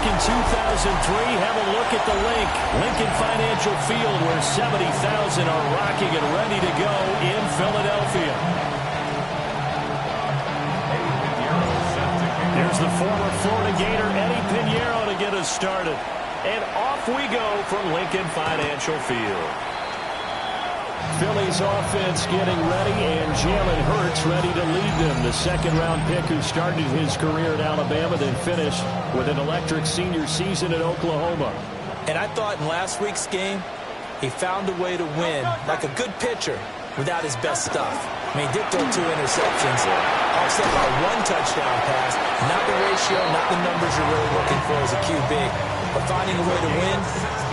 in 2003, have a look at the link. Lincoln Financial Field, where 70,000 are rocking and ready to go in Philadelphia. Here's the former Florida Gator, Eddie Pinheiro, to get us started. And off we go from Lincoln Financial Field. Philly's offense getting ready, and Jalen Hurts ready to lead them. The second-round pick who started his career at Alabama, then finished with an electric senior season at Oklahoma. And I thought in last week's game, he found a way to win, like a good pitcher, without his best stuff. I mean, he did throw 2 interceptions, offset by 1 touchdown pass. Not the ratio, not the numbers you're really looking for as a QB. But finding a way to win,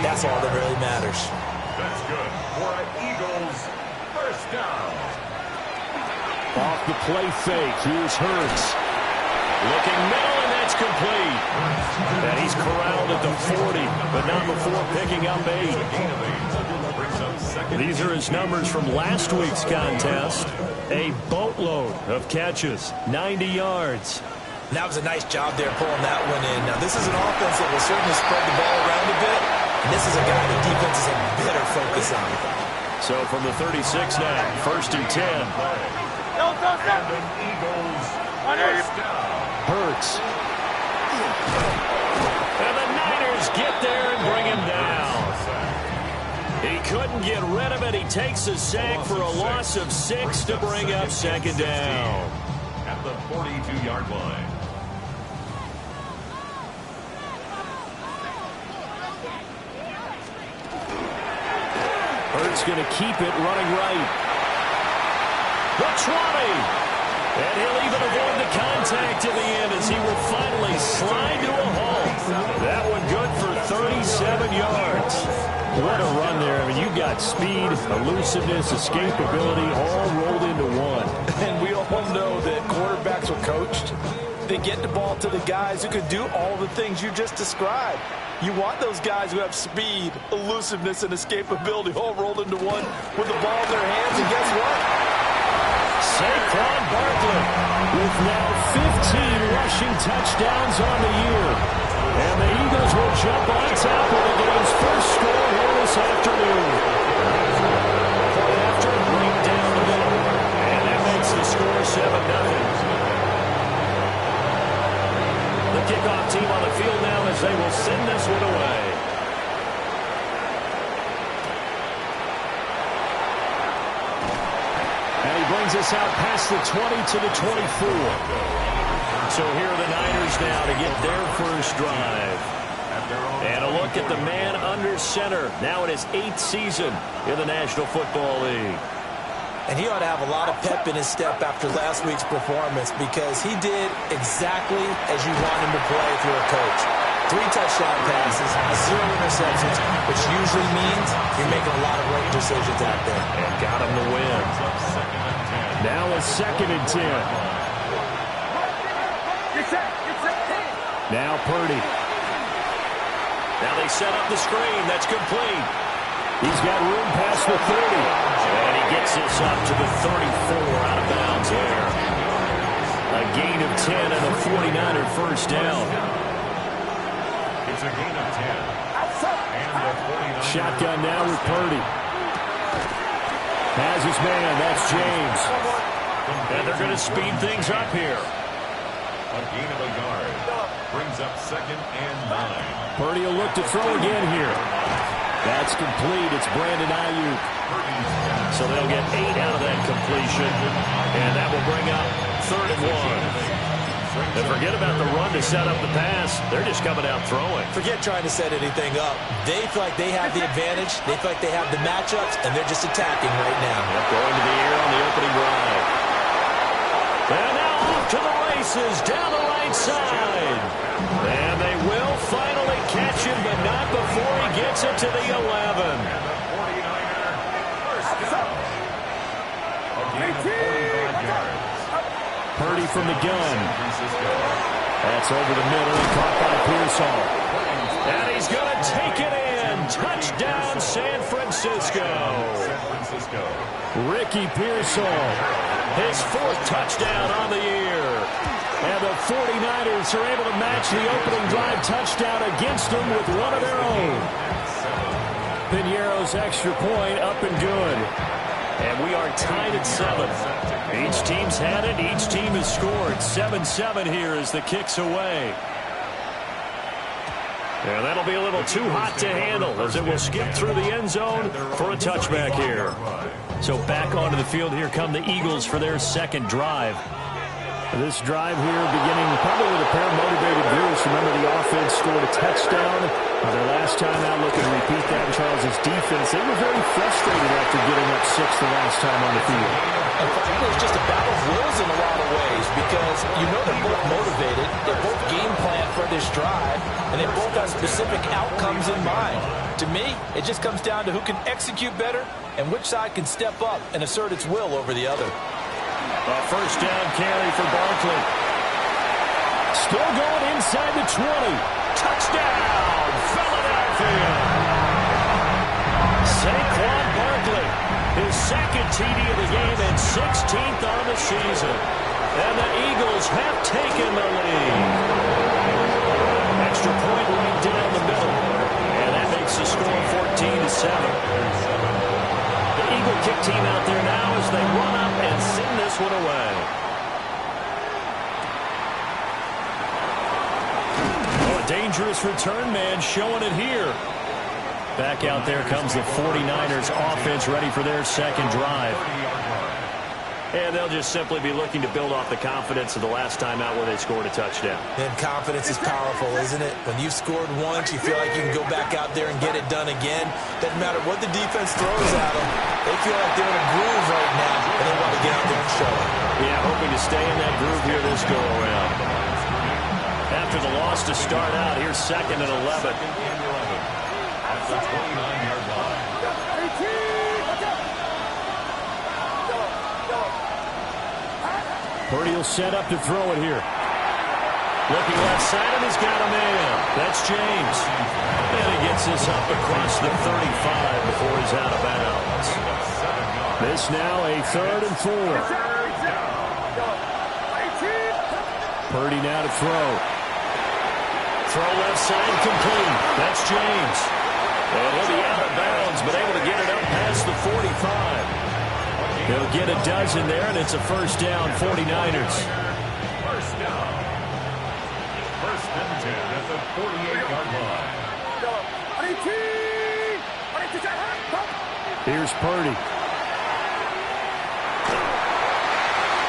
that's all that really matters. That's good for an Eagles first down. Off the play fake, here's Hurts. Looking middle, and that's complete. And he's corralled at the 40, but not before picking up 8. These are his numbers from last week's contest. A boatload of catches, 90 yards. That was a nice job there pulling that one in. Now, this is an offense that will certainly spread the ball around a bit. And this is a guy the defense is a better focus on. So from the 36 now, 1st and 10. And the Eagles first down. Hurts. And the Niners get there and bring him down. He couldn't get rid of it. He takes a sack for a loss of 6 to bring up second down. At the 42-yard line. Hurts going to keep it running right. The 20. And he'll even avoid the contact in the end as he will finally slide to a halt. That one good for 37 yards. What a run there. I mean, you got speed, elusiveness, escapability all rolled into one. And we all know that quarterbacks are coached. They get the ball to the guys who can do all the things you just described. You want those guys who have speed, elusiveness, and escapability all rolled into one with the ball in their hands. And guess what? Saquon Barkley with now 15 rushing touchdowns on the year. And the Eagles will jump on top of the game's first score here this afternoon. Point after, bring down the middle. And that makes the score 7-0. The kickoff team on the field now as they will send this one away. And he brings us out past the 20 to the 24. So here are the Niners now to get their first drive. And a look at the man under center. Now in his 8th season in the National Football League. And he ought to have a lot of pep in his step after last week's performance because he did exactly as you want him to play if you're a coach. 3 touchdown passes, 0 interceptions, which usually means you're making a lot of right decisions out there. And got him the win. Now a 2nd and 10. Now Purdy. Now they set up the screen. That's complete. He's got room past the 30. And he gets this up to the 34 out of bounds there. A gain of 10 and a 49er first down. It's a gain of 10. And the 49er. Shotgun now with Purdy. Has his man. That's James. And they're going to speed things up here. A gain of a yard. Brings up 2nd and 9. Purdy will look to throw again here. That's complete. It's Brandon Ayuk. So they'll get 8 out of that completion. And that will bring up 3rd and 1. And forget about the run to set up the pass. They're just coming out throwing. Forget trying to set anything up. They feel like they have the advantage. They feel like they have the matchups, and they're just attacking right now. Yep, going to the air on the opening drive. And now off to the races down the right side. And they will finally catch him, but not before he gets it to the 11. And the 49er first down. A gain of 45 yards. Purdy from the gun. That's over the middle and caught by Pearsall. And he's going to take it in. Touchdown, San Francisco. Ricky Pearsall, his 4th touchdown on the year. And the 49ers are able to match the opening drive touchdown against them with one of their own. Piñeiro's extra point up and good. And we are tied at 7. Each team's had it. Each team has scored. 7-7 here as the kick's away. And that'll be a little too hot to handle as it will skip through the end zone for a touchback here. So back onto the field, here come the Eagles for their second drive. This drive here beginning probably with a pair of motivated Bruce. Remember, the offense scored a touchdown. Their last time out, looking to repeat that in Charles' defense. They were very frustrated after getting up 6 the last time on the field. And frankly, it's just a battle of wills in a lot of ways because you know they're both motivated. They both game plan for this drive, and they both have specific outcomes in mind. To me, it just comes down to who can execute better and which side can step up and assert its will over the other. A first down carry for Barkley. Still going inside the 20. Touchdown, Philadelphia. Saquon Barkley, his second TD of the game and 16th on the season. And the Eagles have taken the lead. Extra point right down the middle. And that makes the score 14-7. The Eagle kick team out there now as they run up and send this one away. Oh, a dangerous return man showing it here. Back out there comes the 49ers offense ready for their second drive. And they'll just simply be looking to build off the confidence of the last time out where they scored a touchdown. And confidence is powerful, isn't it? When you've scored once, you feel like you can go back out there and get it done again. Doesn't matter what the defense throws at them. They feel like they're in a groove right now, and they want to get out there and show it. Yeah, hoping to stay in that groove here this go-around. After the loss to start out, here's 2nd and 11. At the 29-yard line. Purdy will set up to throw it here. Looking left side, and he's got a man. That's James. And he gets this up across the 35 before he's out of bounds. This now a 3rd and 4. Purdy now to throw. Throw left side, complete. That's James. And he'll be out of bounds, but able to get it up past the 45. He'll get a dozen there, and it's a first down, 49ers. First down. 1st and 10 at the 48-yard line. Here's Purdy.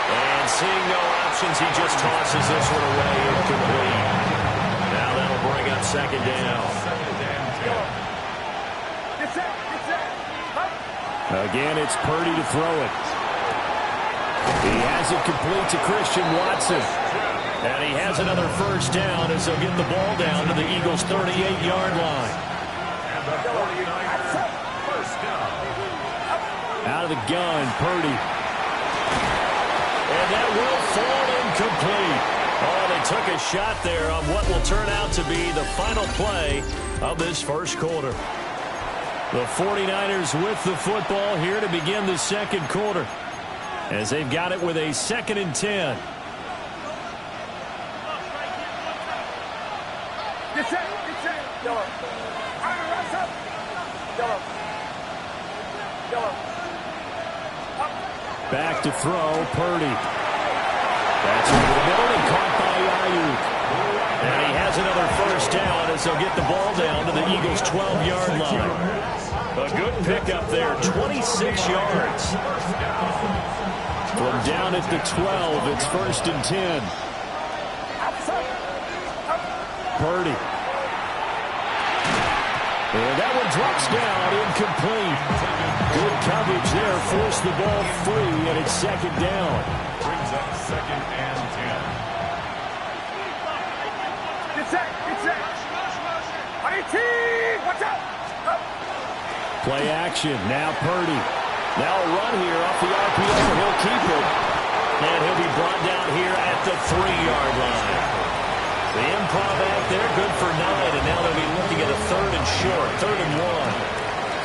And seeing no options, he just tosses this one away incomplete. Now that'll bring up 2nd down. Again, it's Purdy to throw it. He has it complete to Christian Watson. And he has another first down as they'll get the ball down to the Eagles' 38-yard line. And the 49ers first down. Out of the gun, Purdy. And that will fall incomplete. Oh, they took a shot there on what will turn out to be the final play of this first quarter. The 49ers with the football here to begin the second quarter, as they've got it with a 2nd and 10. Back to throw, Purdy. That's over the middle and caught by Ayuk. And he has another first down as they'll get the ball down to the Eagles' 12-yard line. A good pickup there, 26 yards. From down at the 12, it's 1st and 10. Purdy. And that one drops down, incomplete. Good coverage there, forced the ball free, and it's 2nd down. Brings up 2nd and 10. Watch out! Play action, now Purdy. Now a run here off the RPO, and he'll keep it. And he'll be brought down here at the 3-yard line. The improv act there, good for 9, and now they'll be looking at a 3rd and short, 3rd and 1.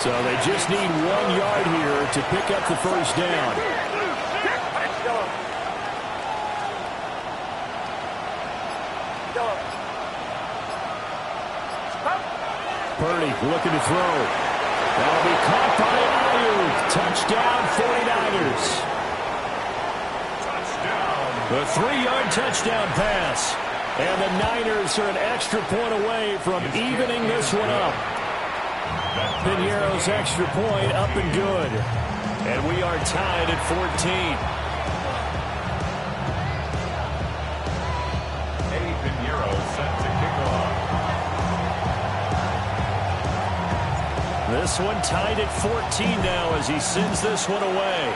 So they just need 1 yard here to pick up the first down. Purdy looking to throw. That'll be caught by Ayuk. Touchdown, 49ers. The 3-yard touchdown pass. And the Niners are an extra point away from evening this one up. Piñeiro's extra point up and good. And we are tied at 14. Piñeiro set to kick off. This one tied at 14 now as he sends this one away.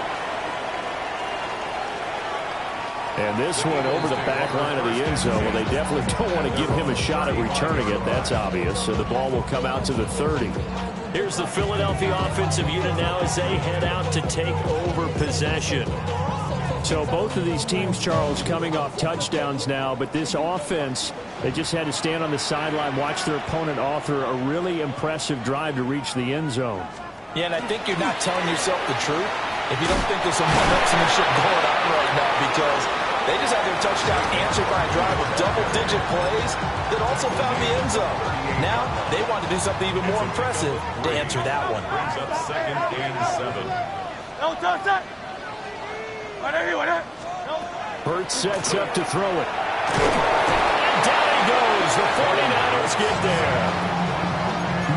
And this one over the back line of the end zone. Well, they definitely don't want to give him a shot at returning it. That's obvious. So the ball will come out to the 30. Here's the Philadelphia offensive unit now as they head out to take over possession. So both of these teams, Charles, coming off touchdowns now. But this offense, they just had to stand on the sideline, watch their opponent author a really impressive drive to reach the end zone. Yeah, and I think you're not telling yourself the truth if you don't think there's some one-upsmanship going on right now, because they just had their touchdown answered by a drive of double-digit plays that also found the end zone. Now they want to do something even more impressive to answer that one. Brings up 2nd and 7. Hurts sets up to throw it. And down he goes. The 49ers get there.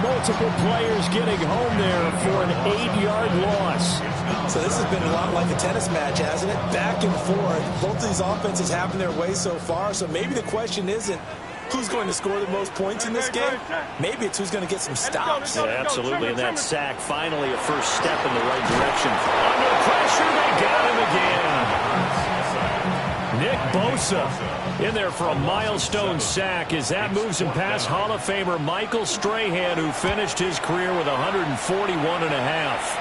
Multiple players getting home there for an 8-yard loss. So this has been a lot like a tennis match, hasn't it? Back and forth. Both of these offenses having their way so far. So maybe the question isn't who's going to score the most points in this game. Maybe it's who's going to get some stops. Yeah, absolutely. And that sack, finally a first step in the right direction. Under pressure, they got him again. Nick Bosa in there for a milestone sack as that moves him past Hall of Famer Michael Strahan, who finished his career with 141 and a half.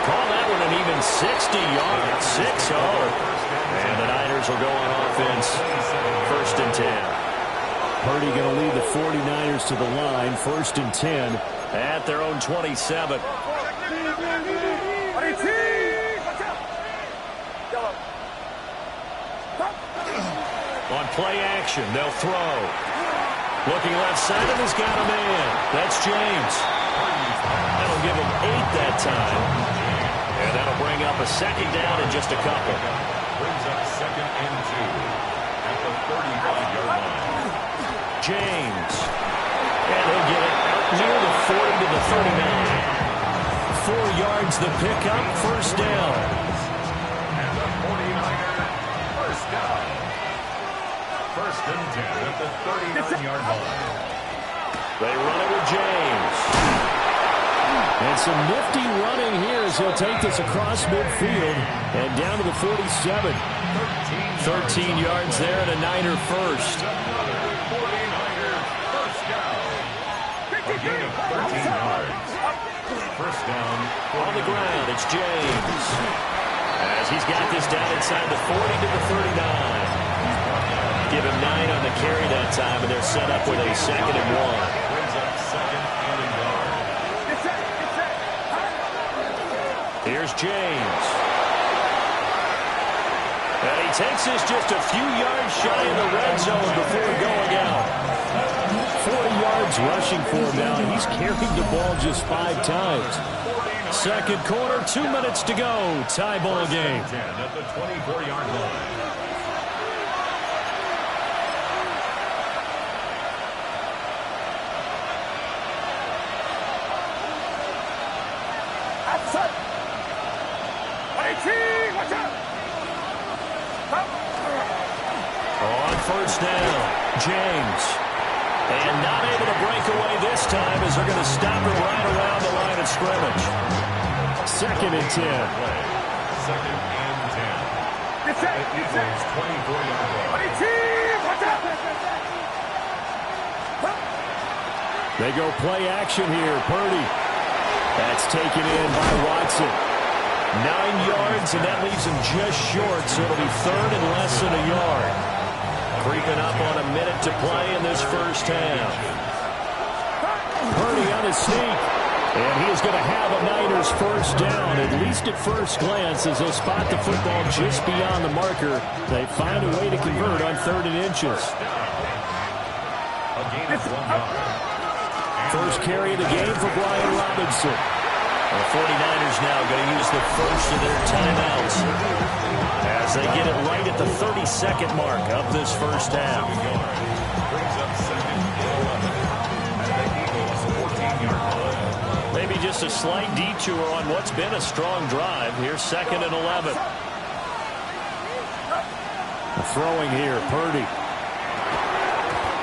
Call that one an even 60 yards, 6-0. And the Niners will go on offense, 1st and 10. Purdy going to lead the 49ers to the line, 1st and 10 at their own 27. On play action, they'll throw. Looking left side, and he's got a man. That's James. That'll give him 8 that time. And that'll bring up a 2nd down in just a couple. Brings up 2nd and 2 at the 35-yard line. James. And he'll get it out near the 40 to the 39. 4 yards the pickup, 1st down. And the 49er, 1st down. 1st and 10 at the 39-yard line. They run it with James. And some nifty running here as he'll take this across midfield and down to the 47. 13 yards there and a Niner first. 49er, 1st down. A gain of 13 yards. 1st down. On the ground, it's James. As he's got this down inside the 40 to the 39. Give him 9 on the carry that time, and they're set up with a 2nd and 1. Brings up 2nd and a yard. Here's James. And he takes this just a few yards shy of the red zone before going out. 40 yards rushing for him now, and he's carried the ball just 5 times. 2nd quarter, 2 minutes to go. Tie ball game. 10 at the 24-yard line. On 1st down, James. And not able to break away this time as they're going to stop him right around the line of scrimmage. 2nd and 10. 2nd and 10. It equals 24-yard line. They go play action here. Purdy. That's taken in by Watson. 9 yards, and that leaves him just short, so it'll be 3rd and less than a yard. Creeping up on a minute to play in this 1st half. Purdy on his sneak, and he is going to have a Niners 1st down, at least at first glance, as they spot the football just beyond the marker. They find a way to convert on 3rd and inches. gain of 1 yard. First carry of the game for Brian Robinson. The 49ers now going to use the first of their timeouts as they get it right at the 32nd mark of this first half. Brings up 2nd and 11 at the Eagles' 14-yard line. Maybe just a slight detour on what's been a strong drive. Here's 2nd and 11. Throwing here, Purdy.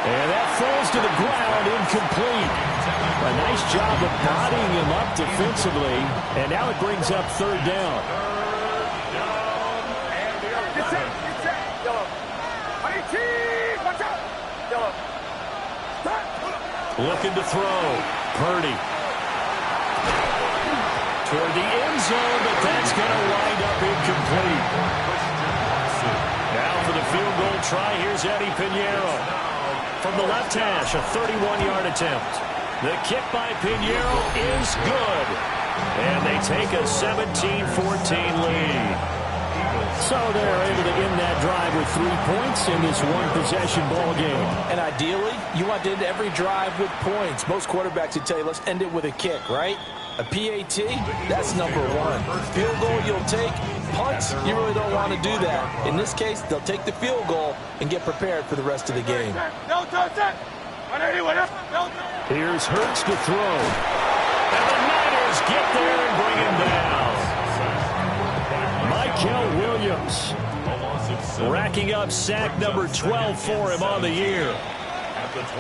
And that falls to the ground, incomplete. A nice job of bodying him up defensively, and now it brings up 3rd down. Looking to throw, Purdy. Toward the end zone, but that's going to wind up incomplete. Now for the field goal try, here's Eddie Pinheiro. From the left hash, a 31-yard attempt. The kick by Pinheiro is good. And they take a 17-14 lead. So they're able to end that drive with 3 points in this one-possession ball game. And ideally, you want to end every drive with points. Most quarterbacks would tell you, let's end it with a kick, right? A PAT, that's number 1. Field goal you'll take. Punts, you really don't want to do that. In this case, they'll take the field goal and get prepared for the rest of the game. Here's Hurts to throw. And the Niners get there and bring him down. Mykel Williams racking up sack number 12 for him on the year.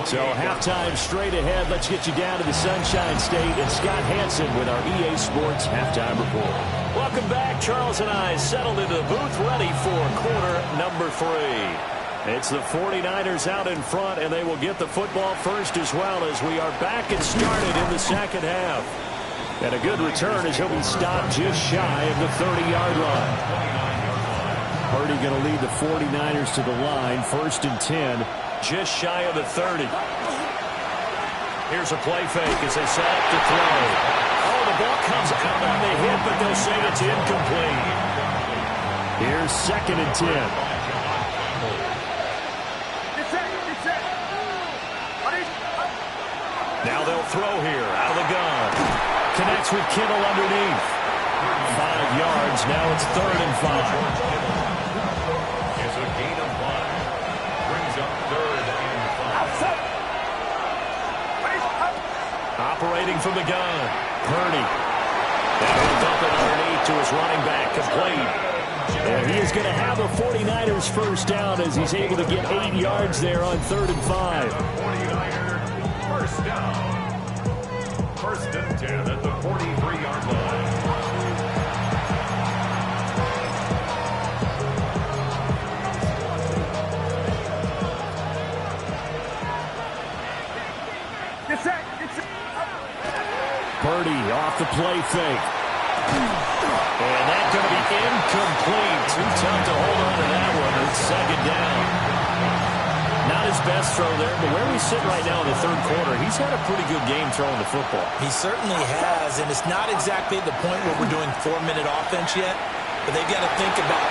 So halftime straight ahead. Let's get you down to the Sunshine State and Scott Hansen with our EA Sports Halftime Report. Welcome back. Charles and I settled into the booth ready for quarter number 3. It's the 49ers out in front, and they will get the football first as well as we are back and started in the second half. And a good return as he'll be stopped just shy of the 30-yard line. Purdy going to lead the 49ers to the line. 1st and 10. Just shy of the 30. Here's a play fake as they set up to throw. Oh, the ball comes out on the hit, but they'll say it's incomplete. Here's 2nd and 10. Now they'll throw here out of the gun. Connects with Kittle underneath. 5 yards. Now it's 3rd and 5. It's a gain of 5. Brings up 3rd and 5. Operating from the gun. Purdy. Now he'll dump it underneath to his running back. Complete. And he is going to have a 49ers first down as he's able to get 8 yards there on 3rd and 5. 49ers first down. 1st and 10 at the 43-yard line. Purdy off the play fake. And that's going to be incomplete. Too tough to hold on to that one. It's 2nd down. Not his best throw there, but where we sit right now in the 3rd quarter, he's had a pretty good game throwing the football. He certainly has, and it's not exactly the point where we're doing 4-minute offense yet, but they've got to think about,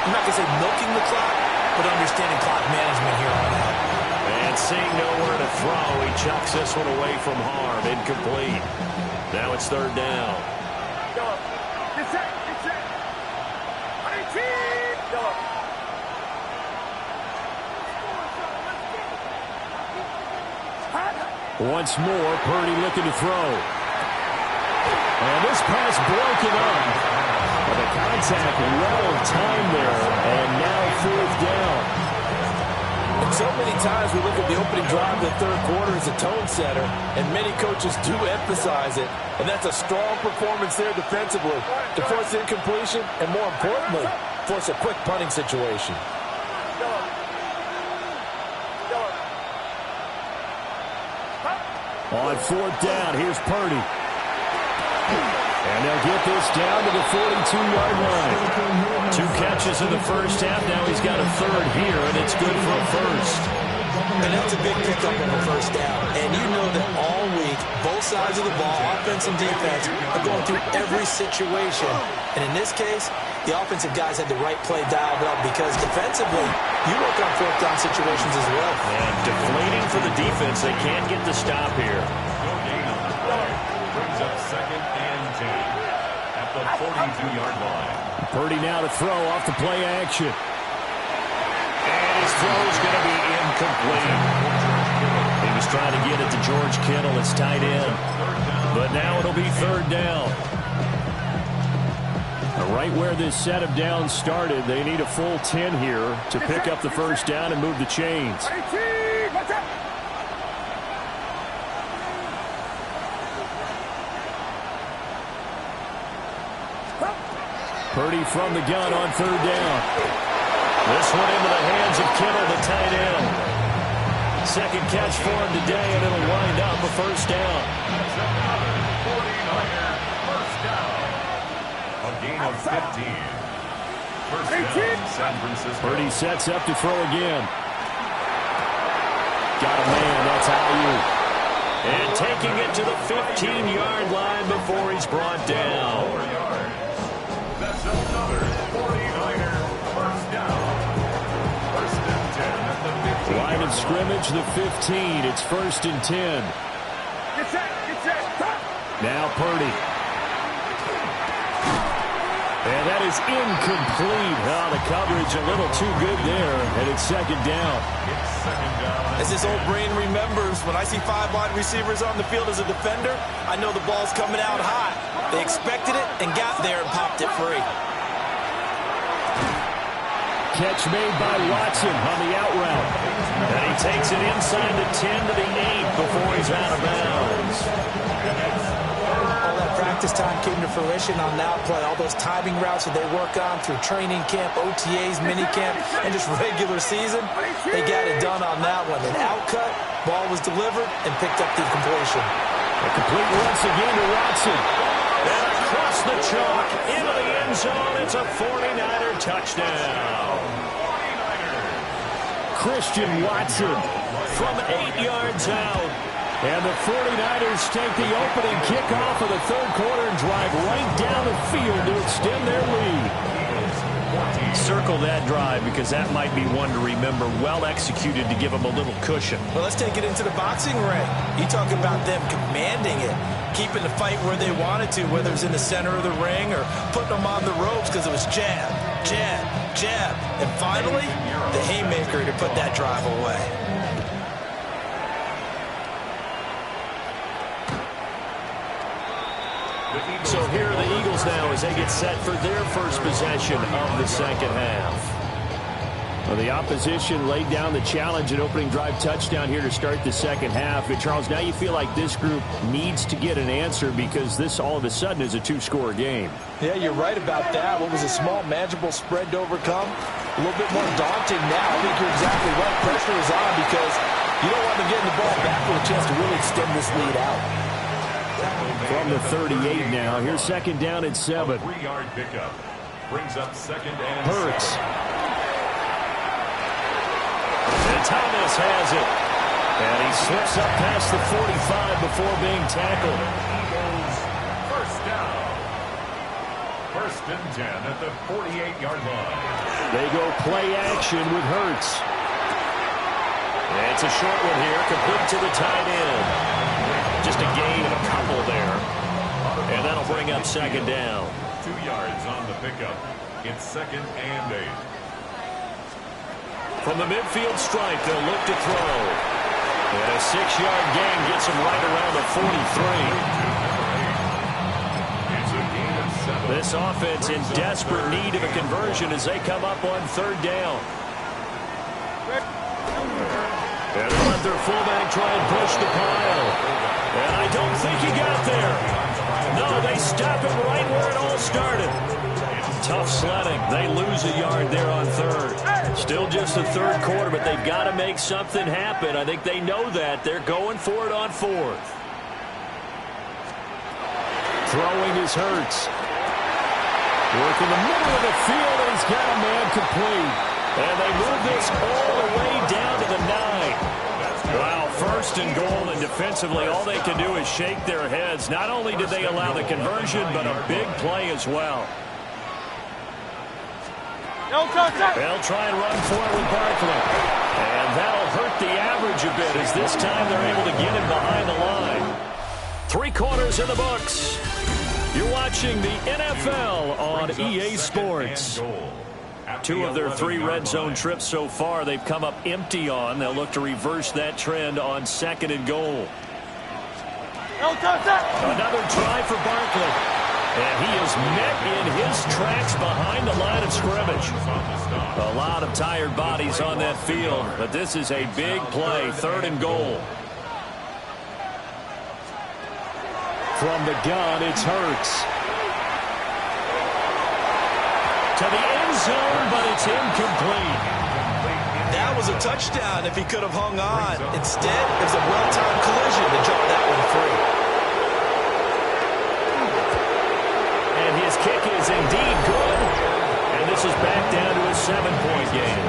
I'm not going to say milking the clock, but understanding clock management here on out. And seeing nowhere to throw, he chucks this one away from harm. Incomplete. Now it's 3rd down. Once more, Purdy looking to throw. And this pass broken up. But the contact well timed there. And now 4th down. And so many times we look at the opening drive of the 3rd quarter as a tone setter, and many coaches do emphasize it. And that's a strong performance there defensively to force incompletion and, more importantly, force a quick punting situation. On 4th down, here's Purdy. And they'll get this down to the 42-yard line. 2 catches in the first half. Now he's got a 3rd here, and it's good for a 1st. And that's a big pickup of a first down. And you know that all week, both sides of the ball, offense and defense, are going through every situation. And in this case, the offensive guys had the right play dialed up because defensively, you work on fourth down situations as well. And deflating for the defense. They can't get the stop here. Brings up 2nd and 10 at the 42-yard line. Purdy now to throw off the play action. And his throw is going to be incomplete. He was trying to get it to George Kittle. It's tight end. But now it'll be 3rd down. Right where this set of downs started, they need a full 10 here to pick up the first down and move the chains. Purdy from the gun on 3rd down. This one into the hands of Kittle, the tight end. Second catch for him today, and it'll wind up a first down. That's another 49er first down. A gain of 15. First down, San Francisco. Purdy sets up to throw again. Got a man, that's Ayuk. And taking it to the 15-yard line before he's brought down. 4 yards. That's another 49er first down. First and 10 at the 15. Line of scrimmage, the 15. It's 1st and 10. Now Purdy. And that is incomplete. Oh, the coverage a little too good there. And it's 2nd down. It's 2nd down. As his old brain remembers, when I see 5 wide receivers on the field as a defender, I know the ball's coming out high. They expected it and got there and popped it free. Catch made by Watson on the out route. And he takes it inside the 10 to the 8 before he's out of bounds. All that practice time came to fruition on that play. All those timing routes that they work on through training camp, OTAs, minicamp, and just regular season, they got it done on that one. An outcut, ball was delivered, and picked up the completion. A complete once again to Watson. And across the chalk, into the end zone, it's a 49er touchdown. Christian Watson from 8 yards out. And the 49ers take the opening kickoff of the 3rd quarter and drive right down the field to extend their lead. Circle that drive because that might be one to remember. Well executed to give them a little cushion. Well, let's take it into the boxing ring. You talk about them commanding it, keeping the fight where they wanted to, whether it's in the center of the ring or putting them on the ropes because it was jab, jab, jab. And finally, the haymaker to put that drive away. So here are the Eagles now as they get set for their first possession of the second half. Well, the opposition laid down the challenge and opening drive touchdown here to start the second half. But Charles, now you feel like this group needs to get an answer because this all of a sudden is a 2-score game. Yeah, you're right about that. What was a small, manageable spread to overcome? A little bit more daunting now. I think you're exactly right. Pressure is on because you don't want them getting the ball back with a chance to really extend this lead out. From the 38 now. Here's 2nd down and 7. A 3-yard pickup. Brings up 2nd and Hurts. 7. And Thomas has it. And he slips up past the 45 before being tackled. Eagles first down. 1st and 10 at the 48-yard line. They go play action with Hurts. And it's a short one here, complete to the tight end. Just a gain of a couple there. And that'll bring up 2nd down. 2 yards on the pickup. It's 2nd and 8. From the midfield stripe, they'll look to throw. And a 6-yard gain gets them right around the 43. It's a gain of 7. This offense in desperate need of a conversion as they come up on 3rd down. And they let their fullback try and push the pile. And I don't think he got there. No, they stop it right where it all started. Tough sledding. They lose a yard there on 3rd. Still just the 3rd quarter, but they've got to make something happen. I think they know that. They're going for it on 4th. Throwing is Hurts. Work in the middle of the field, and he's got a man complete. And they move this all the way down to the 9. Wow, first and goal, and defensively, all they can do is shake their heads. Not only did they allow the conversion, but a big play as well. They'll try and run for it with Barkley. And that'll hurt the average a bit, as this time they're able to get him behind the line. 3 quarters in the books. You're watching the NFL on EA Sports. 2 of their 3 red zone trips so far they've come up empty on. They'll look to reverse that trend on 2nd and goal. Another try for Barkley. And he is met in his tracks behind the line of scrimmage. A lot of tired bodies on that field, but this is a big play, 3rd and goal. From the gun, it's Hurts. To the end zone, but it's incomplete. That was a touchdown if he could have hung on. Instead, it was a well-timed collision to draw that one free. And his kick is indeed good. And this is back down to a 7-point game.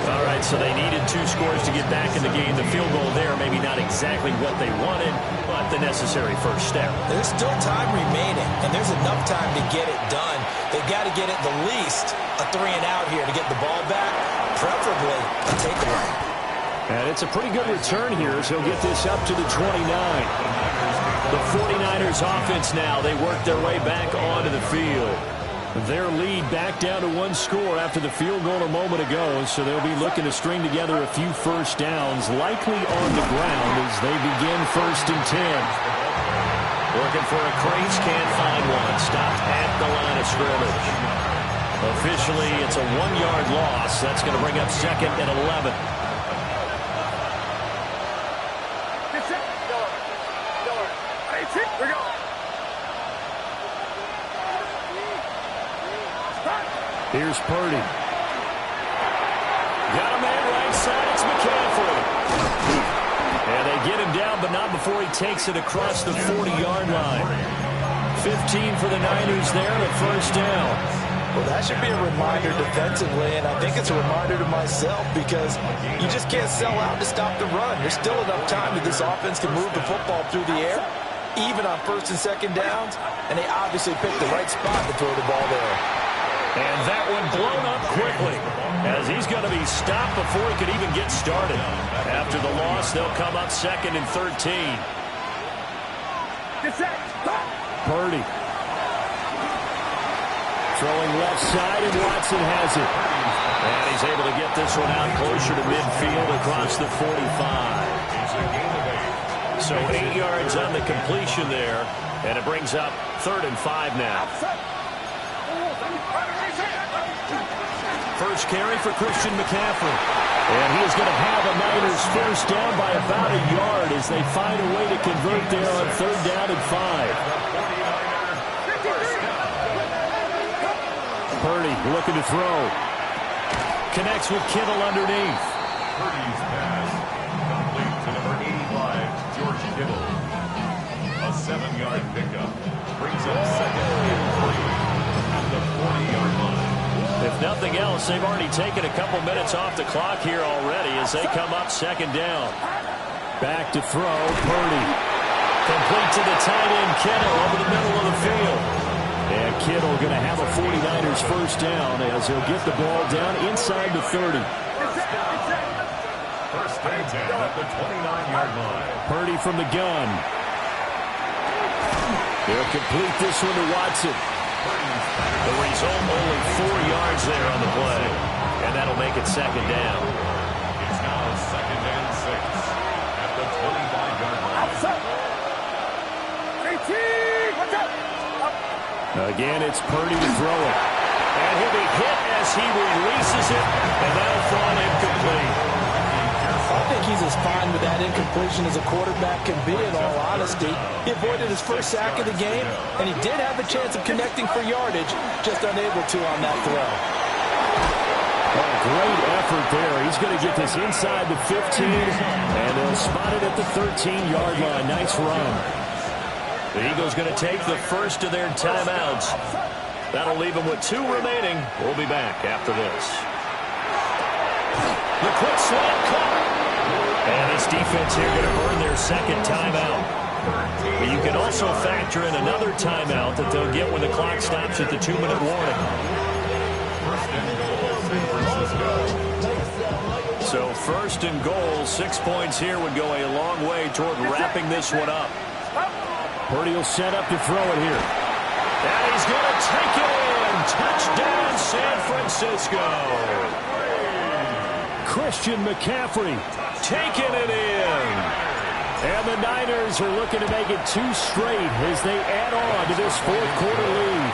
All right, so they needed 2 scores to get back in the game. The field goal there, maybe not exactly what they wanted, but the necessary first step. There's still time remaining, and there's enough time to get it done. They've got to get at the least a 3-and-out here to get the ball back, preferably a takeaway. And it's a pretty good return here as he'll get this up to the 29. The 49ers offense now, they work their way back onto the field. Their lead back down to 1 score after the field goal a moment ago, so they'll be looking to string together a few first downs, likely on the ground as they begin 1st and 10. Looking for a crease, can't find one. Stopped at the line of scrimmage. Officially, it's a 1-yard loss. That's going to bring up 2nd and 11. Here's Purdy. Got a man right side. It's McCaffrey. And they get him down, but not before he takes it across the 40-yard line. 15 for the Niners there, the first down. Well, that should be a reminder defensively, and I think it's a reminder to myself because you just can't sell out to stop the run. There's still enough time that this offense can move the football through the air, even on 1st and 2nd downs, and they obviously picked the right spot to throw the ball there. And that one blown up quickly as he's going to be stopped before he could even get started. After the loss, they'll come up 2nd and 13. Purdy. Throwing left side, and Watson has it. And he's able to get this one out closer to midfield across the 45. So 8 yards on the completion there, and it brings up 3rd and 5 now. First carry for Christian McCaffrey. And he is going to have a Niners first down by about a yard as they find a way to convert there on 3rd down and 5. Purdy looking to throw. Connects with Kittle underneath. Purdy's pass complete to number 85, George Kittle. A 7-yard pickup brings up 2nd and 3 at the 40-yard line. If nothing else, they've already taken a couple minutes off the clock here already as they come up 2nd down. Back to throw, Purdy. Complete to the tight end, Kittle, over the middle of the field. And Kittle going to have a 49ers first down as he'll get the ball down inside the 30. First and 10 at the 29-yard line. Purdy from the gun. He'll complete this one to Watson. The result, only 4 yards there on the play. And that'll make it 2nd down. It's now 2nd and 6 at the 25-yard line. Again, it's Purdy to throw it. And he'll be hit as he releases it. And that'll fall incomplete. I think he's as fine with that incompletion as a quarterback can be, in all honesty. He avoided his first sack of the game, and he did have a chance of connecting for yardage, just unable to on that throw. Oh, great effort there. He's going to get this inside the 15, and they'll spot it at the 13-yard line. Nice run. The Eagles going to take the first of their timeouts. That'll leave them with 2 remaining. We'll be back after this. The quick slant caught. And this defense here going to burn their second timeout. But you can also factor in another timeout that they'll get when the clock stops at the 2-minute warning. So first and goal, 6 points here would go a long way toward wrapping this one up. Purdy will set up to throw it here. And he's going to take it in. Touchdown, San Francisco. Christian McCaffrey Taking it in. And the Niners are looking to make it 2 straight as they add on to this fourth quarter lead.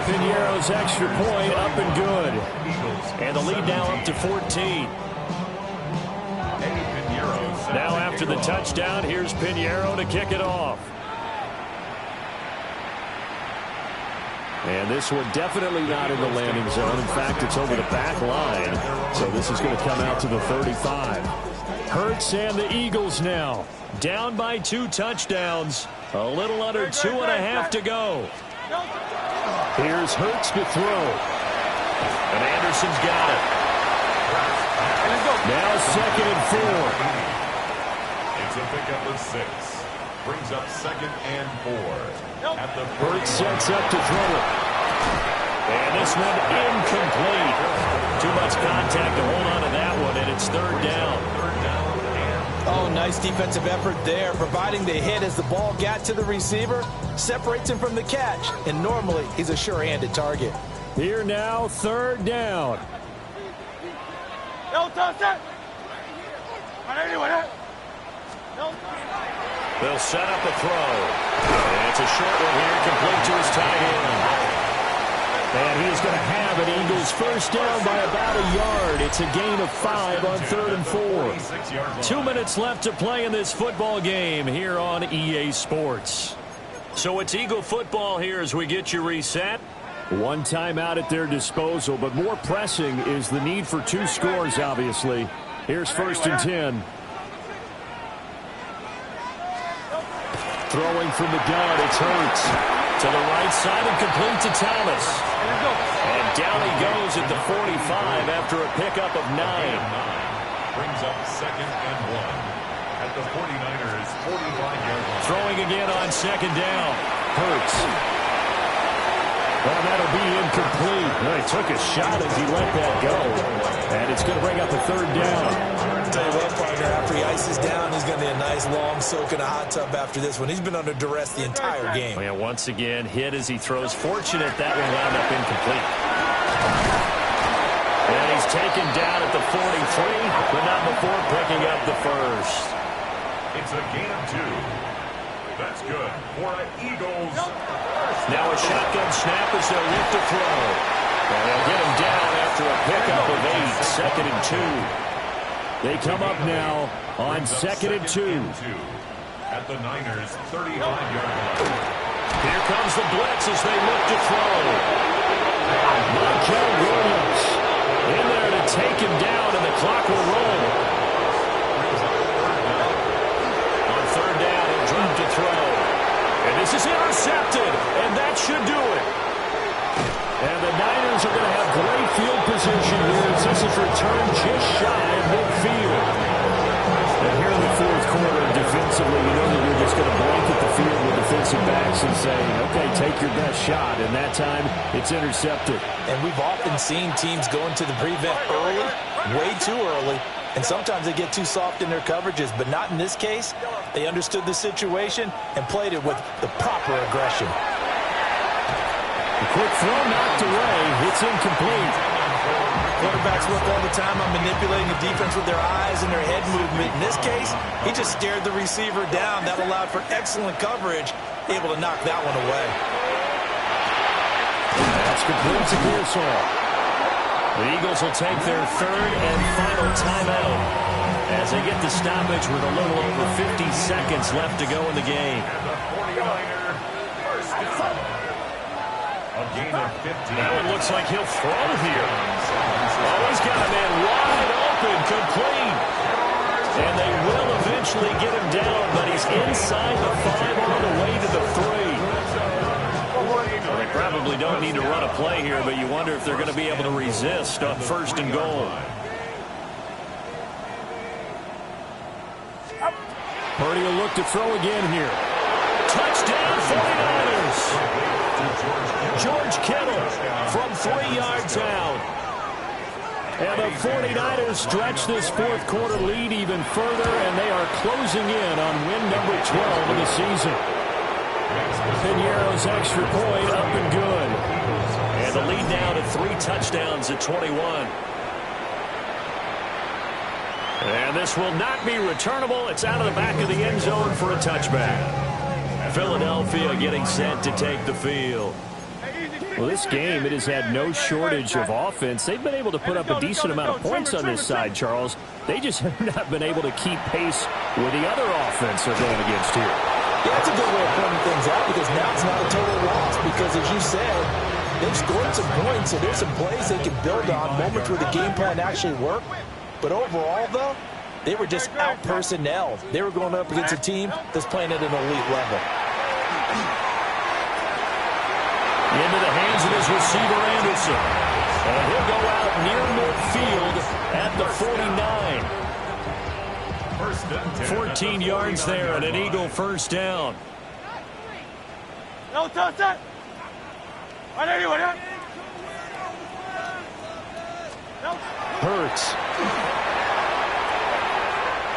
Piñeiro's extra point up and good. And the lead now up to 14. Now after the touchdown, here's Piñeiro to kick it off. And this one definitely not in the landing zone. In fact, it's over the back line. So this is going to come out to the 35. Hurts and the Eagles now. Down by 2 touchdowns. A little under 2.5 to go. Here's Hurts to throw. And Anderson's got it. Now 2nd and 4. It's a pickup of 6. Brings up 2nd and 4. At the Hurts sets up to throw it. And this one incomplete. Too much contact to hold on to that one, and it's 3rd down. Oh, nice defensive effort there, providing the hit as the ball got to the receiver, separates him from the catch, and normally he's a sure-handed target. Here now, 3rd down. They'll set up a throw. And it's a short one here, complete to his tight end. And he is going to have an Eagles first down by about a yard. It's a gain of 5 on 3rd and 4. 2 minutes left to play in this football game here on EA Sports. So it's Eagle football here as we get you reset. 1 timeout at their disposal, but more pressing is the need for 2 scores, obviously. Here's 1st and 10. Throwing from the gun, it's Hurts. To the right side and complete to Thomas. And down he goes at the 45 after a pickup of 9. Brings up 2nd and 1. At the 49ers, 45-yard line. Throwing again on 2nd down. Hurts. Well, that'll be incomplete. Well, he took a shot as he let that go. And it's going to bring up a 3rd down. Tell you what, partner, after he ices down, he's going to need a nice long soak in a hot tub after this one. He's been under duress the entire game. Yeah, once again, hit as he throws. Fortunate that one wound up incomplete. And he's taken down at the 43, but not before picking up the first. It's a gain of 2. That's good for an Eagles. Now a shotgun snap as they'll look to throw. And they'll get him down after a pickup of 8, 2nd and 2. They come up now on 2nd and 2. At the Niners' 35-yard line. Here comes the blitz as they look to throw. Michael Williams In there to take him down, and the clock will roll. On 3rd down, he'll drop to throw. And this is intercepted, and that should do it. And the Niners are going to have great field position here as this is returned just shy of midfield. And here in the 4th quarter, defensively, you know that you're just going to blanket the field with defensive backs and say, okay, take your best shot. And that time, it's intercepted. And we've often seen teams go into the prevent early, way too early, and sometimes they get too soft in their coverages, but not in this case. They understood the situation and played it with the proper aggression. A quick throw knocked away. It's incomplete. Quarterbacks work all the time on manipulating the defense with their eyes and their head movement. In this case, he just stared the receiver down. That allowed for excellent coverage, able to knock that one away. That's complete to Pearsall. The Eagles will take their 3rd and final timeout as they get the stoppage with a little over 50 seconds left to go in the game. And the 49er first down. A gain of 15. Now it looks like he'll throw here. Oh, he's got a man wide open, complete. And they will eventually get him down, but he's inside the 5 on the way to the 3. Well, they probably don't need to run a play here, but you wonder if they're going to be able to resist on 1st and goal. Purdy will look to throw again here. Touchdown 49ers. George Kittle from 3 yards out. And the 49ers stretch this fourth quarter lead even further, and they are closing in on win number 12 of the season. Piñeiro's extra point up and good. And the lead now to 3 touchdowns at 21. And this will not be returnable. It's out of the back of the end zone for a touchback. Philadelphia getting set to take the field. Well, this game, it has had no shortage of offense. They've been able to put up a decent amount of points on this side, Charles. They just have not been able to keep pace with the other offense they're going against here. Yeah, that's a good way of pointing things out because now it's not a total loss because, as you said, they've scored some points, so there's some plays they can build on, moments where the game plan actually worked. But overall, though, they were just out-personnelled. They were going up against a team that's playing at an elite level. Into the hands of his receiver, Anderson. And he'll go out near midfield at the 49. 14 yards there and an Eagle first down. Hurts.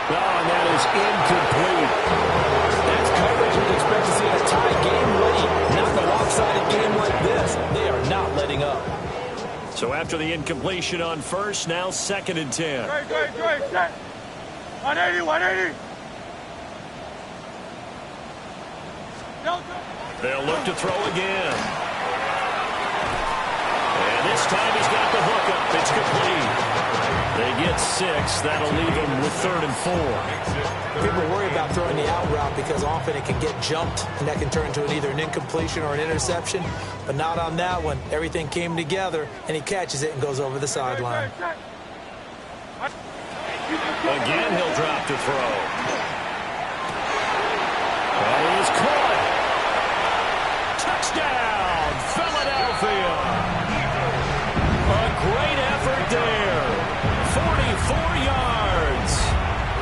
Oh, and that is incomplete. That's coverage you'd expect to see in a tie game late. Not in a lopsided game like this. They are not letting up. So after the incompletion on first, now 2nd and 10. 180. They'll look to throw again. And this time he's got the hookup. It's complete. They get 6. That'll leave them with 3rd and 4. People worry about throwing the out route because often it can get jumped, and that can turn into either an incompletion or an interception. But not on that one. Everything came together, and he catches it and goes over the sideline. Again, he'll drop to throw. That is caught. Touchdown, Philadelphia. A great effort there. 44 yards.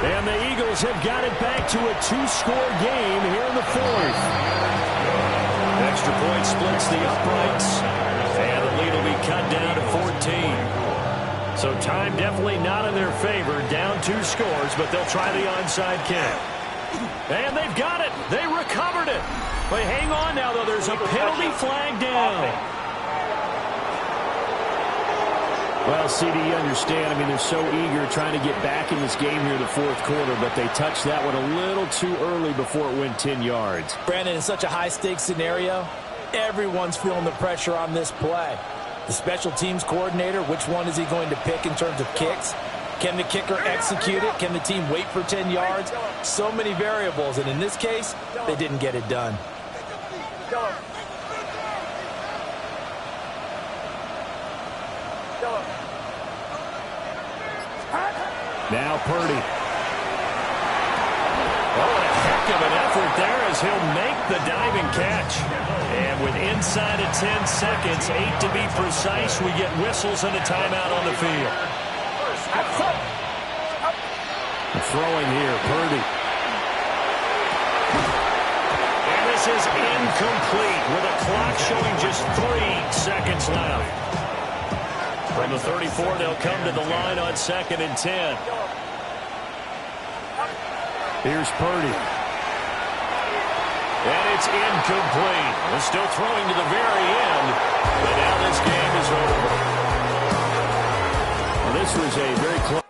And the Eagles have got it back to a 2-score game here in the 4th. Extra point splits the uprights. And the lead will be cut down to 14. So time definitely not in their favor. Down 2 scores, but they'll try the onside kick. And they've got it. They recovered it. But hang on now, though. There's a penalty flag down. Well, CD, you understand. I mean, they're so eager trying to get back in this game here in the 4th quarter, but they touched that one a little too early before it went 10 yards. Brandon, in such a high-stakes scenario, everyone's feeling the pressure on this play. The special teams coordinator, which one is he going to pick in terms of kicks? Can the kicker execute it? Can the team wait for 10 yards? So many variables, and in this case, they didn't get it done. Now Purdy. Oh, a heck of an effort there as he'll make the diving catch. And with inside of 10 seconds, 8 to be precise, we get whistles and a timeout on the field. Throwing here, Purdy. And this is incomplete with a clock showing just 3 seconds left. From the 34, they'll come to the line on 2nd and 10. Here's Purdy. And it's incomplete. They're still throwing to the very end. But now this game is over. Well, this was a very close.